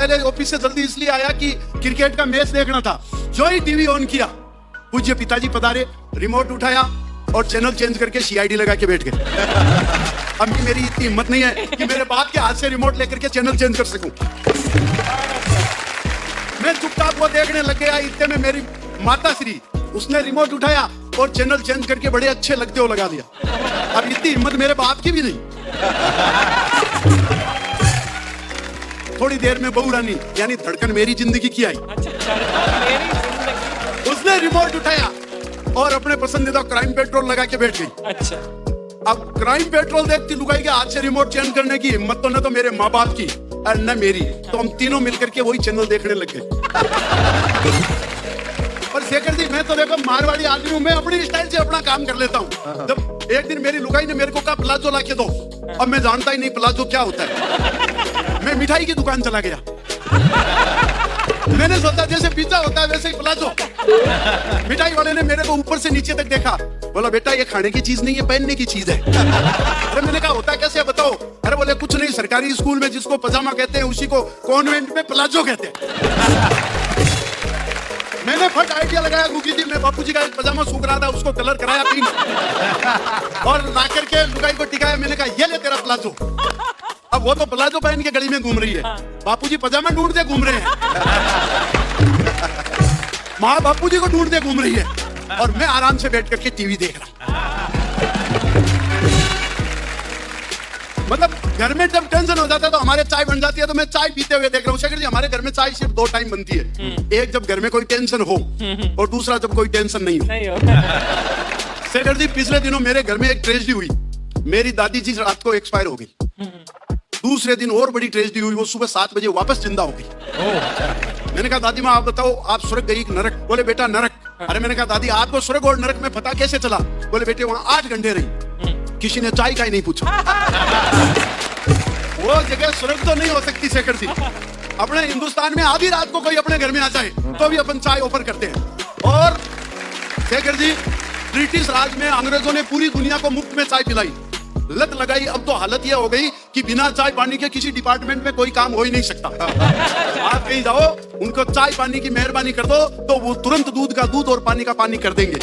पहले ऑफिस से जल्दी इसलिए आया कि क्रिकेट का मैच देखना था। जो ही टीवी ऑन किया, पूज्य पिताजी पधारे, रिमोट उठाया और चैनल चेंज करके सीआईडी लगा के बैठ गए। अब मेरी इतनी हिम्मत नहीं है कि मेरे बाप के हाथ से रिमोट लेकर के चैनल चेंज कर सकूं। मैं चुपचाप वो देखने लग गया। इतने में मेरी माता श्री, उसने रिमोट उठाया और चैनल चेंज करके बड़े अच्छे लगते हो लगा दिया। अब इतनी हिम्मत मेरे बाप की भी नहीं। थोड़ी देर में बहू रानी यानी धड़कन मेरी जिंदगी की आई। उसने रिमोट उठाया और अपने पसंदीदा क्राइम पेट्रोल लगा के बैठ गई। अच्छा, अब क्राइम पेट्रोल देखती लुगाई के हाथ से रिमोट चेंज करने की हिम्मत तो न तो मेरे माँ बाप की और न मेरी, तो हम तीनों मिलकर के वही चैनल देखने लग गए। और शेखर जी, मैं तो देखो मारवाड़ी आदमी हूँ, मैं अपनी स्टाइल से अपना काम कर लेता हूँ। जब एक दिन मेरी लुगाई ने मेरे को कहा प्लाजो ला के दो, अब मैं जानता ही नहीं प्लाजो क्या होता है। मैं मिठाई की दुकान चला गया। मैंने सोचा जैसे पिज्जा होता है वैसे ही प्लाजो। मिठाई वाले ने मेरे को ऊपर से नीचे तक देखा, बोला बेटा ये खाने की चीज नहीं है, पहनने की चीज है। अरे मैंने कहा होता कैसे बताओ? अरे बोले कुछ नहीं, सरकारी स्कूल में जिसको पजामा कहते हैं उसी को कॉन्वेंट में प्लाजो कहते हैं। मैंने फट आइडिया लगाया, गुगी जी मैं बापूजी का एक पजामा सूख रहा था, उसको कलर कराया पिंक और ला करके लुगाई को टिकाया। मैंने कहा ये ले तेरा प्लाजो। अब वो तो प्लाजो पहन के गली में घूम रही है, बापूजी पजामा ढूंढते घूम रहे हैं। माँ बापूजी को ढूंढते घूम रही है और मैं आराम से बैठ करके टीवी देख रहा हूँ। मतलब घर में जब टेंशन हो जाता है तो हमारे चाय बन जाती है, तो मैं चाय पीते हुए देख रहा हूँ। शेखर जी, हमारे घर में चाय सिर्फ 2 टाइम बनती है, एक जब घर में कोई टेंशन हो और दूसरा जब कोई टेंशन नहीं हो। शेखर जी, पिछले दिनों मेरे घर में एक ट्रेजेडी हुई। मेरी दादी जी रात को एक्सपायर हो गई। दूसरे दिन और बड़ी ट्रेजेडी हुई, वो सुबह 7 बजे वापस जिंदा हो गई। मैंने कहा दादी माँ आप बताओ, आप स्वर्ग गई कि नरक? बोले बेटा नरक। अरे मैंने कहा दादी आपको स्वर्ग और नरक में पता कैसे चला? बोले बेटे वहां 8 घंटे रही, किसी ने चाय का ही नहीं पूछा। वो जगह स्वर्ग तो नहीं हो सकती शेखर जी। अपने हिंदुस्तान में आधी रात को कोई अपने घर में आ जाए तो भी अपन चाय ऑफर करते हैं। और शेखर जी, ब्रिटिश राज में अंग्रेजों ने पूरी दुनिया को मुफ्त में चाय पिलाई, लत लगाई। अब तो हालत यह हो गई कि बिना चाय पानी के किसी डिपार्टमेंट में कोई काम हो ही नहीं सकता। आप कहीं जाओ, उनको चाय पानी की मेहरबानी कर दो तो वो तुरंत दूध का दूध और पानी का पानी कर देंगे,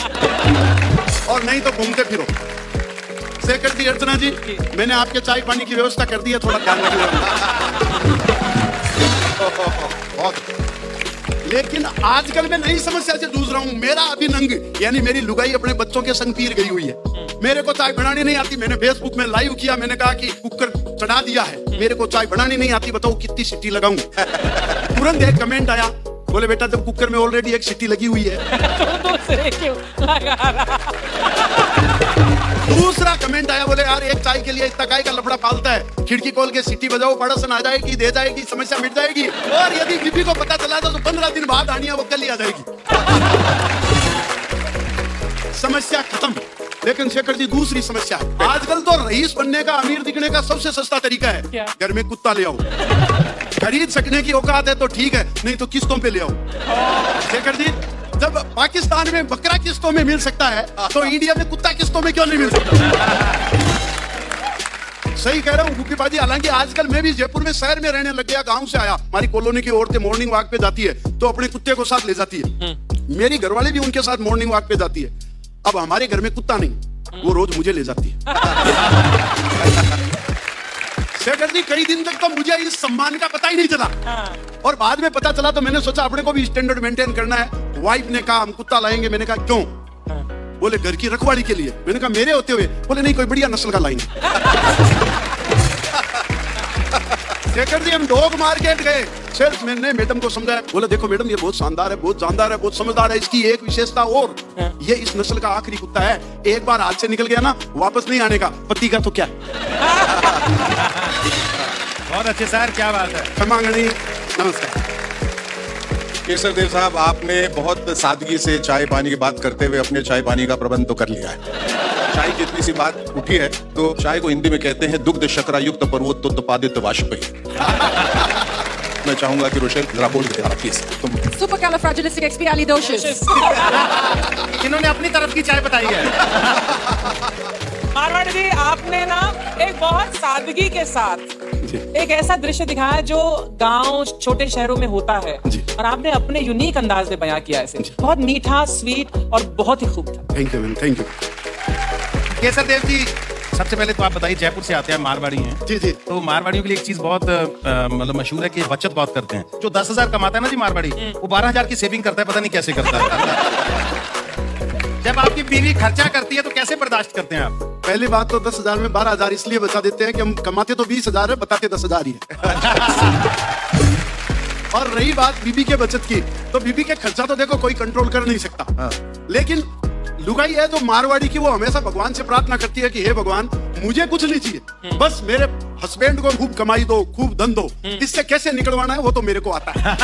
और नहीं तो घूमते फिरो। शेखर जी, अर्चना जी, मैंने आपके चाय पानी की व्यवस्था कर दी है, थोड़ा ध्यान रखिएगा। लेकिन आजकल मैं नई समस्या से जूझ रहा हूँ। मेरा अभिनंग यानी मेरी लुगाई अपने बच्चों के संग पीर गई हुई है। मेरे को चाय बनानी नहीं आती। मैंने फेसबुक में लाइव किया, मैंने कहा कि कुकर चढ़ा दिया है, मेरे को चाय बनानी नहीं आती, बताओ कितनी सीटी लगाऊं? तुरंत एक कमेंट आया, बोले बेटा जब कुकर में ऑलरेडी एक सीटी लगी हुई है तो दूसरे क्यों लगा रहा? दूसरा कमेंट आया, बोले यार एक चाय के लिए इतना काय का लफड़ा फालता है, खिड़की खोल के सीटी बजाओ, पड़ोसन आ जाएगी, दे जाएगी, समस्या मिट जाएगी। और यदि बीबी को पता चला तो 15 दिन बाद आनिया वो कल ही आ जाएगी, समस्या खत्म। लेकिन शेखर जी, दूसरी समस्या है। आजकल तो रईस बनने का, अमीर दिखने का सबसे सस्ता तरीका है, घर में कुत्ता ले आओ। खरीद सकने की औकात है तो ठीक है, नहीं तो किस्तों पे ले आओ। शेखर जी, जब पाकिस्तान में बकरा किस्तों में मिल सकता है तो इंडिया में कुत्ता किस्तों में क्यों नहीं मिल सकता? सही कह रहा हूँ गुप्पी बाजी। हालांकि आजकल मैं भी जयपुर में शहर में रहने लग गया, गांव से आया। हमारी कॉलोनी की औरतें मॉर्निंग वॉक पे जाती है तो अपने कुत्ते को साथ ले जाती है। मेरी घरवाली भी उनके साथ मॉर्निंग वॉक पे जाती है। अब हमारे घर में कुत्ता नहीं, वो रोज मुझे ले जाती है। शेखर जी, कई दिन तक तो मुझे इस सम्मान का पता ही नहीं चला, और बाद में पता चला तो मैंने सोचा अपने को भी स्टैंडर्ड मेंटेन करना है। वाइफ ने कहा हम कुत्ता लाएंगे। मैंने कहा क्यों? बोले घर की रखवाली के लिए। मैंने कहा मेरे होते हुए? बोले नहीं, कोई बढ़िया नस्ल का लाएंगे। शेखर जी, हम डॉग मार्केट गए, सिर्फ मैंने मैडम को समझाया, बोले देखो मैडम ये बहुत शानदार है, बहुत जानदार है, बहुत समझदार है, इसकी एक विशेषता और, ये इस नस्ल का आखिरी कुत्ता है, एक बार हाथ से निकल गया ना वापस नहीं आने का। पति का तो क्या। बहुत अच्छे सर, क्या बात है। क्षमागणी, नमस्कार। केसर देव साहब, आपने बहुत सादगी से चाय पानी की बात करते हुए अपने चाय पानी का प्रबंध तो कर लिया है। चाय की इतनी सी बात उठी है तो चाय को हिंदी में कहते हैं दुग्ध शर्करा युक्त पर्वतोत्पादित वाष्पई। मैं चाहूंगा कि रोशेल जरा बोल दे प्लीज। तुम Supercalifragilisticexpialidocious। इन्होंने अपनी तरफ की चाय बताई है। मारवाड़ी जी, आपने ना एक बहुत सादगी के साथ जी। एक ऐसा दृश्य दिखाया जो गांव छोटे शहरों में होता है जी। और आपने अपने यूनिक अंदाज में बयां किया इसे। बहुत मीठा, स्वीट और बहुत ही खूब था। Thank you ma'am, thank you. Kesar Dev ji, सबसे पहले तो आप बताइए, जयपुर से आते हैं, मारवाड़ी हैं। जी जी। तो मारवाड़ियों के लिए एक चीज बहुत मतलब मशहूर है कि बचत बहुत करते हैं। जो 10,000 कमाता है ना जी मारवाड़ी, वो 12,000 की सेविंग करता है, पता नहीं कैसे करता है। जब आपकी बीवी खर्चा करती है तो कैसे बर्दाश्त करते हैं आप? पहली बात तो 10,000 में 12,000 इसलिए बचा देते हैं कि हम कमाते तो 20,000 है, बताते 10,000 ही है। और रही बात बीबी के बचत की, तो बीबी के खर्चा तो देखो कोई कंट्रोल कर नहीं सकता, लेकिन लुगाई है जो मारवाड़ी की, वो हमेशा भगवान से प्रार्थना करती है कि हे भगवान, मुझे कुछ नहीं चाहिए, बस मेरे हस्बैंड को खूब कमाई दो, खूब धन दो, इससे कैसे निकलवाना है वो तो मेरे को आता है।